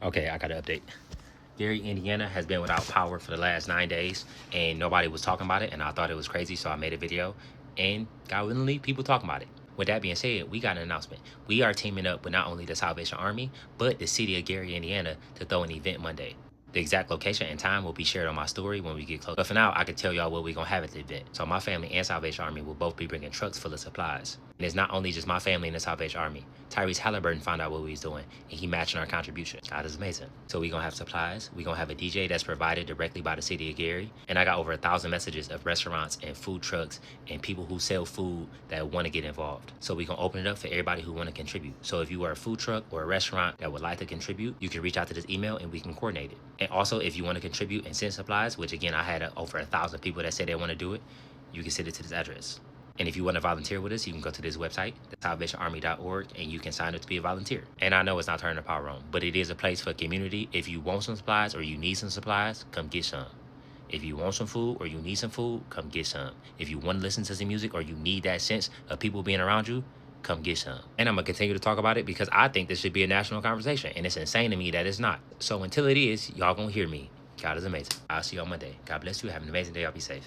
Okay, I got an update. Gary, Indiana has been without power for the last 9 days, and nobody was talking about it, and I thought it was crazy, so I made a video, and God willingly, people talking about it. With that being said, we got an announcement. We are teaming up with not only the Salvation Army, but the city of Gary, Indiana, to throw an event Monday. The exact location and time will be shared on my story when we get close. But for now, I can tell y'all what we're going to have at the event. So my family and Salvation Army will both be bringing trucks full of supplies. And it's not only just my family and the Salvation Army. Tyrese Halliburton found out what we was doing, and he matching our contribution. God is amazing. So we're going to have supplies. We're going to have a DJ that's provided directly by the city of Gary. And I got over 1,000 messages of restaurants and food trucks and people who sell food that want to get involved. So we're going to open it up for everybody who want to contribute. So if you are a food truck or a restaurant that would like to contribute, you can reach out to this email and we can coordinate it. And also, if you want to contribute and send supplies, which again, I had over 1,000 people that said they want to do it, you can send it to this address. And if you want to volunteer with us, you can go to this website, thesalvationarmy.org, and you can sign up to be a volunteer. And I know it's not turning the power on, but it is a place for community. If you want some supplies or you need some supplies, come get some. If you want some food or you need some food, come get some. If you want to listen to some music or you need that sense of people being around you, come get some. And I'm going to continue to talk about it because I think this should be a national conversation. And it's insane to me that it's not. So until it is, y'all going to hear me. God is amazing. I'll see you on Monday. God bless you. Have an amazing day. Y'all be safe.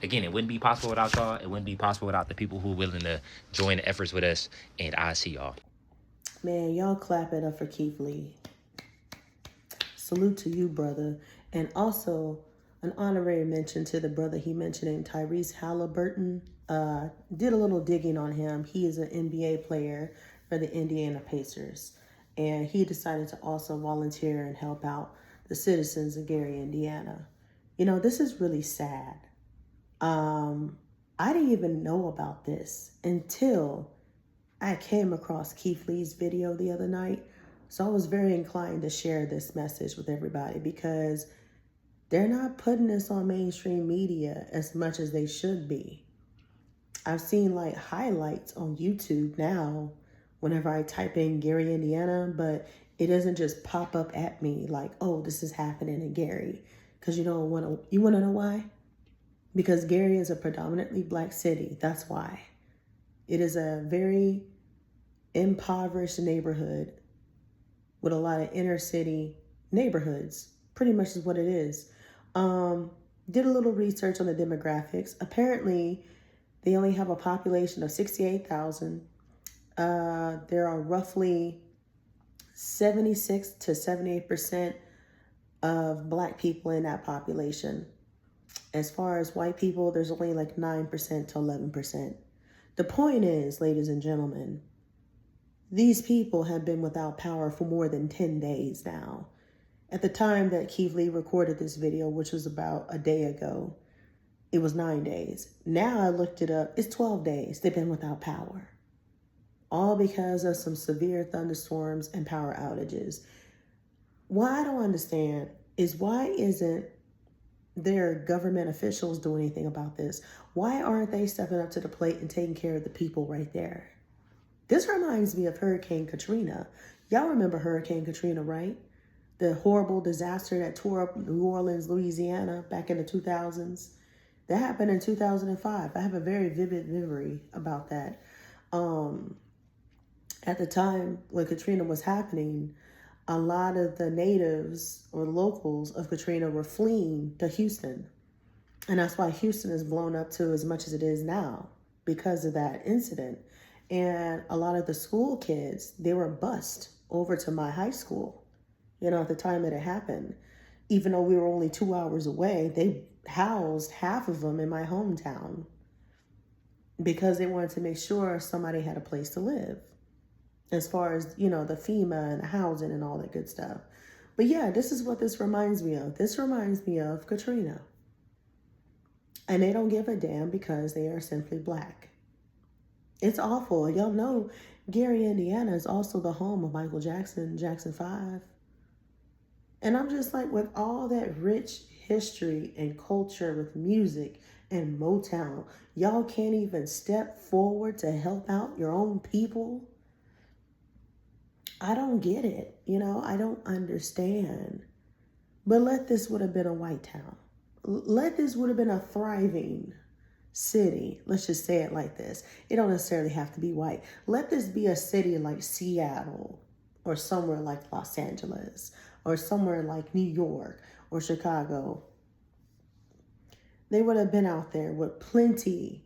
Again, it wouldn't be possible without y'all. It wouldn't be possible without the people who are willing to join the efforts with us. And I'll see y'all. Man, y'all clap it up for Keith Lee. Salute to you, brother. And also, an honorary mention to the brother he mentioned, Tyrese Halliburton. Did a little digging on him. He is an NBA player for the Indiana Pacers. And he decided to also volunteer and help out the citizens of Gary, Indiana. You know, this is really sad. I didn't even know about this until I came across Keith Lee's video the other night. So I was very inclined to share this message with everybody because they're not putting this on mainstream media as much as they should be. I've seen like highlights on YouTube now whenever I type in Gary, Indiana, but it doesn't just pop up at me like, oh, this is happening in Gary. Because you want to know why? Because Gary is a predominantly black city. That's why. It is a very impoverished neighborhood with a lot of inner city neighborhoods. Pretty much is what it is. Did a little research on the demographics. Apparently, they only have a population of 68,000. There are roughly 76 to 78% of black people in that population. As far as white people, there's only like 9% to 11%. The point is, ladies and gentlemen, these people have been without power for more than 10 days now. At the time that Keith Lee recorded this video, which was about a day ago, it was 9 days. Now I looked it up, it's 12 days they've been without power. All because of some severe thunderstorms and power outages. What I don't understand is why isn't their government officials do anything about this? Why aren't they stepping up to the plate and taking care of the people right there? This reminds me of Hurricane Katrina. Y'all remember Hurricane Katrina, right? The horrible disaster that tore up New Orleans, Louisiana back in the 2000s. That happened in 2005. I have a very vivid memory about that. At the time when Katrina was happening, a lot of the natives or locals of Katrina were fleeing to Houston. And that's why Houston is blown up to as much as it is now because of that incident. And a lot of the school kids, they were bused over to my high school, at the time that it happened. Even though we were only 2 hours away, they housed half of them in my hometown because they wanted to make sure somebody had a place to live. As far as, the FEMA and the housing and all that good stuff. But yeah, this is what this reminds me of. This reminds me of Katrina. And they don't give a damn because they are simply black. It's awful. Y'all know Gary, Indiana is also the home of Michael Jackson, Jackson 5. And I'm just like, with all that rich history and culture with music and Motown, y'all can't even step forward to help out your own people. I don't get it. I don't understand. But let this would have been a white town. Let this would have been a thriving city. Let's just say it like this. It don't necessarily have to be white. Let this be a city like Seattle or somewhere like Los Angeles, or somewhere like New York or Chicago, they would have been out there with plenty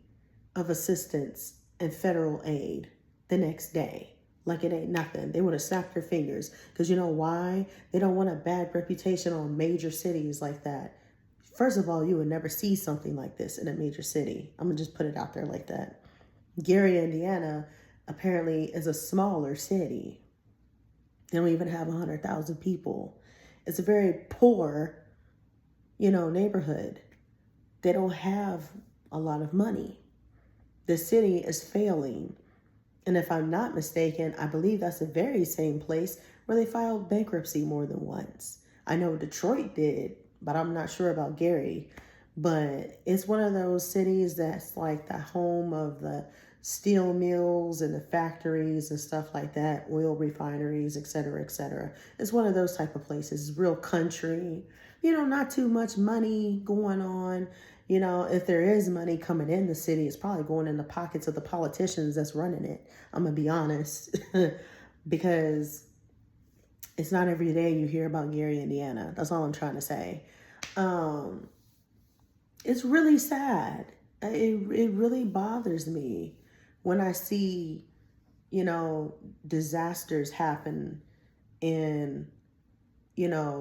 of assistance and federal aid the next day. Like it ain't nothing. They would have snapped their fingers. Because you know why? They don't want a bad reputation on major cities like that. First of all, you would never see something like this in a major city. I'm going to just put it out there like that. Gary, Indiana, apparently is a smaller city. They don't even have 100,000 people. It's a very poor, neighborhood. They don't have a lot of money. The city is failing. And if I'm not mistaken, I believe that's the very same place where they filed bankruptcy more than once. I know Detroit did, but I'm not sure about Gary. But it's one of those cities that's like the home of the steel mills and the factories and stuff like that, oil refineries, et cetera, et cetera. It's one of those type of places, it's real country, not too much money going on. If there is money coming in the city, it's probably going in the pockets of the politicians that's running it. I'm going to be honest, because it's not every day you hear about Gary, Indiana. That's all I'm trying to say. It's really sad. It really bothers me when I see, disasters happen in,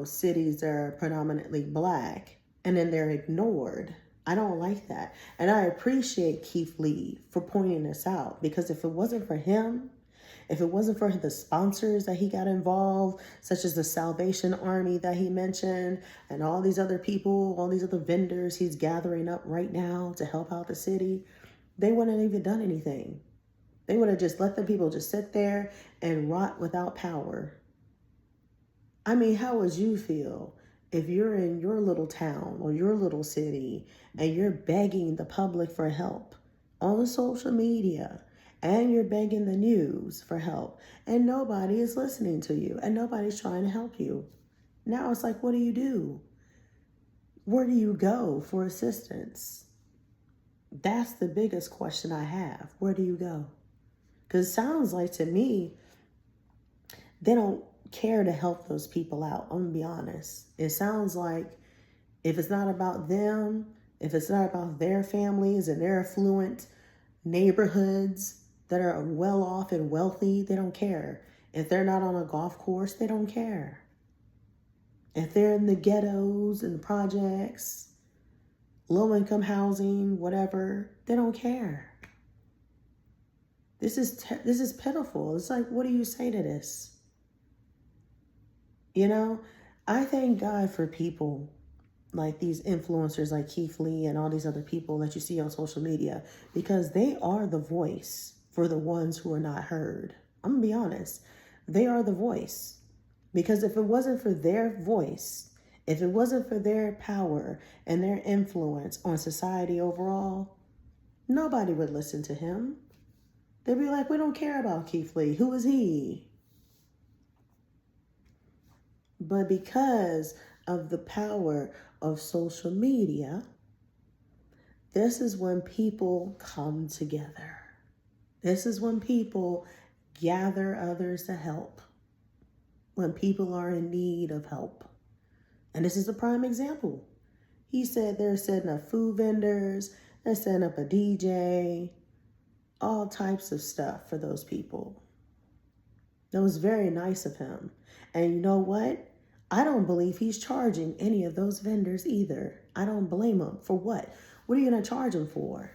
cities that are predominantly Black, and then they're ignored. I don't like that. And I appreciate Keith Lee for pointing this out, because if it wasn't for him, if it wasn't for the sponsors that he got involved, such as the Salvation Army that he mentioned, and all these other people, all these other vendors he's gathering up right now to help out the city, they wouldn't have even done anything. They would have just let the people just sit there and rot without power. I mean, how would you feel if you're in your little town or your little city and you're begging the public for help on social media, and you're begging the news for help, and nobody is listening to you and nobody's trying to help you? Now it's like, what do you do? Where do you go for assistance? That's the biggest question I have. Where do you go? Because it sounds like to me, they don't care to help those people out. I'm going to be honest. It sounds like if it's not about them, if it's not about their families and their affluent neighborhoods that are well off and wealthy, they don't care. If they're not on a golf course, they don't care. If they're in the ghettos and the projects, low-income housing, whatever, they don't care. This is pitiful. It's like, what do you say to this? I thank God for people like these influencers like Keith Lee and all these other people that you see on social media, because they are the voice for the ones who are not heard. I'm going to be honest. They are the voice. Because if it wasn't for their voice, if it wasn't for their power and their influence on society overall, nobody would listen to him. They'd be like, we don't care about Keith Lee. Who is he? But because of the power of social media, this is when people come together. This is when people gather others to help. When people are in need of help. And this is a prime example. He said they're setting up food vendors, they're setting up a DJ, all types of stuff for those people. That was very nice of him. And you know what? I don't believe he's charging any of those vendors either. I don't blame him. For what? What are you going to charge them for?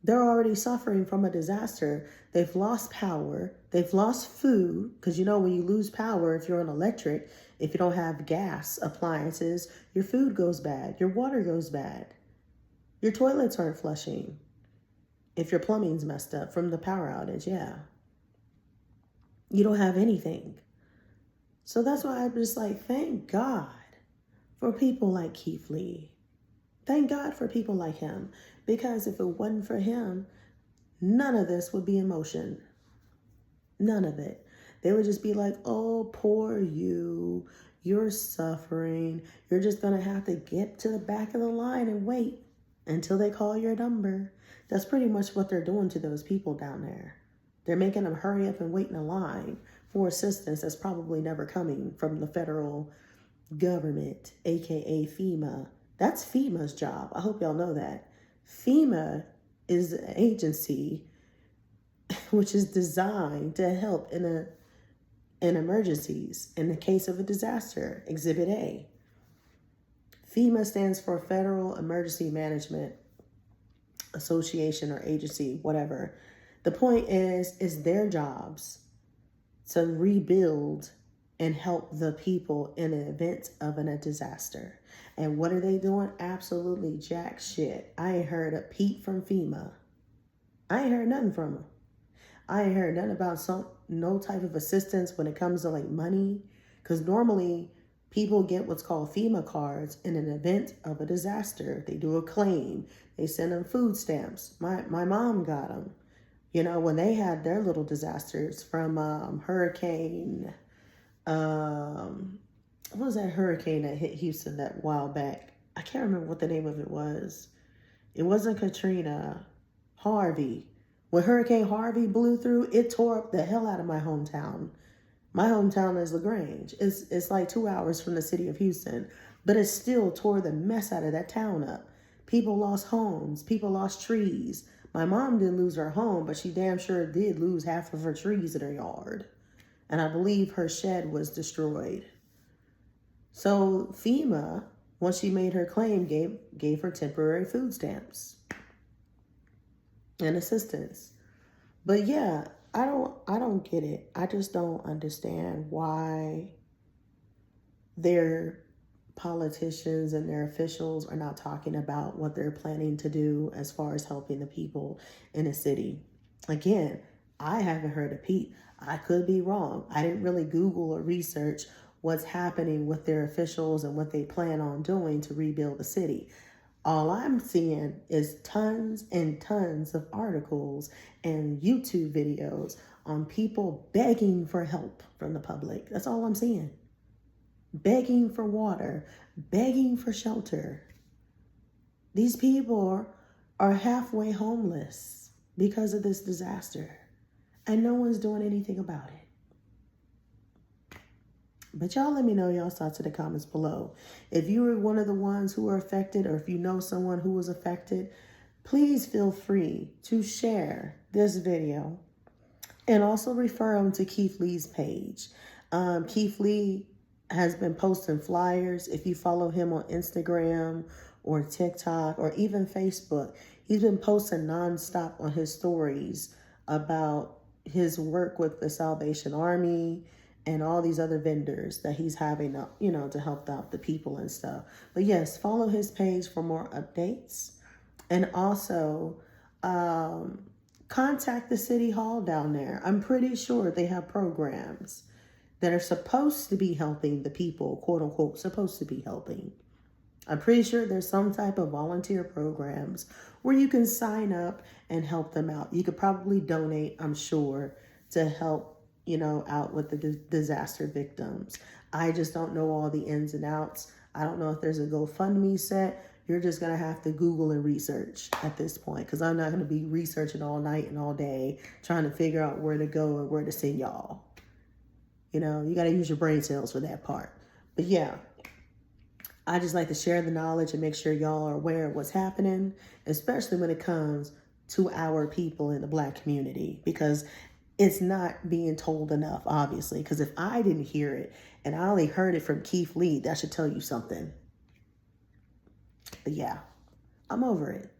They're already suffering from a disaster. They've lost power. They've lost food. Because when you lose power, if you're on electric, if you don't have gas appliances, your food goes bad. Your water goes bad. Your toilets aren't flushing. If your plumbing's messed up from the power outage, yeah. You don't have anything. So that's why I'm just like, thank God for people like Keith Lee. Thank God for people like him. Because if it wasn't for him, none of this would be in motion. None of it. They would just be like, oh, poor you. You're suffering. You're just going to have to get to the back of the line and wait until they call your number. That's pretty much what they're doing to those people down there. They're making them hurry up and wait in a line for assistance that's probably never coming from the federal government, aka FEMA. That's FEMA's job. I hope y'all know that. FEMA is an agency which is designed to help in emergencies in the case of a disaster. Exhibit A. FEMA stands for Federal Emergency Management Association or agency, whatever. The point is their jobs to rebuild and help the people in an event of a disaster. And what are they doing? Absolutely jack shit. I ain't heard a peep from FEMA. I ain't heard nothing from them. I ain't heard nothing about no type of assistance when it comes to like money. Because normally people get what's called FEMA cards in an event of a disaster. They do a claim. They send them food stamps. My mom got them. You know, when they had their little disasters from Hurricane, what was that hurricane that hit Houston that while back? I can't remember what the name of it was. It wasn't Katrina, Harvey. When Hurricane Harvey blew through, it tore up the hell out of my hometown. My hometown is LaGrange. It's like 2 hours from the city of Houston, but it still tore the mess out of that town up. People lost homes. People lost trees. My mom didn't lose her home, but she damn sure did lose half of her trees in her yard. And I believe her shed was destroyed. So FEMA, once she made her claim, gave her temporary food stamps and assistance. But yeah, I don't get it. I just don't understand why their politicians and their officials are not talking about what they're planning to do as far as helping the people in a city. Again, I haven't heard a peep. I could be wrong. I didn't really Google or research what's happening with their officials and what they plan on doing to rebuild the city. All I'm seeing is tons and tons of articles and YouTube videos on people begging for help from the public. That's all I'm seeing. Begging for water, begging for shelter. These people are halfway homeless because of this disaster, and no one's doing anything about it. But y'all let me know y'all's thoughts in the comments below. If you were one of the ones who were affected, or if you know someone who was affected, please feel free to share this video and also refer them to Keith Lee's page. Keith Lee has been posting flyers. If you follow him on Instagram or TikTok or even Facebook, he's been posting nonstop on his stories about his work with the Salvation Army and all these other vendors that he's having, to help out the people and stuff. But yes, follow his page for more updates. And also, contact the city hall down there. I'm pretty sure they have programs that are supposed to be helping the people, quote unquote, supposed to be helping. I'm pretty sure there's some type of volunteer programs where you can sign up and help them out. You could probably donate, I'm sure, to help, out with the disaster victims. I just don't know all the ins and outs. I don't know if there's a GoFundMe set. You're just going to have to Google and research at this point, because I'm not going to be researching all night and all day trying to figure out where to go and where to send y'all. You got to use your brain cells for that part. But yeah, I just like to share the knowledge and make sure y'all are aware of what's happening, especially when it comes to our people in the Black community, because it's not being told enough, obviously. Because if I didn't hear it and I only heard it from Keith Lee, that should tell you something. But yeah, I'm over it.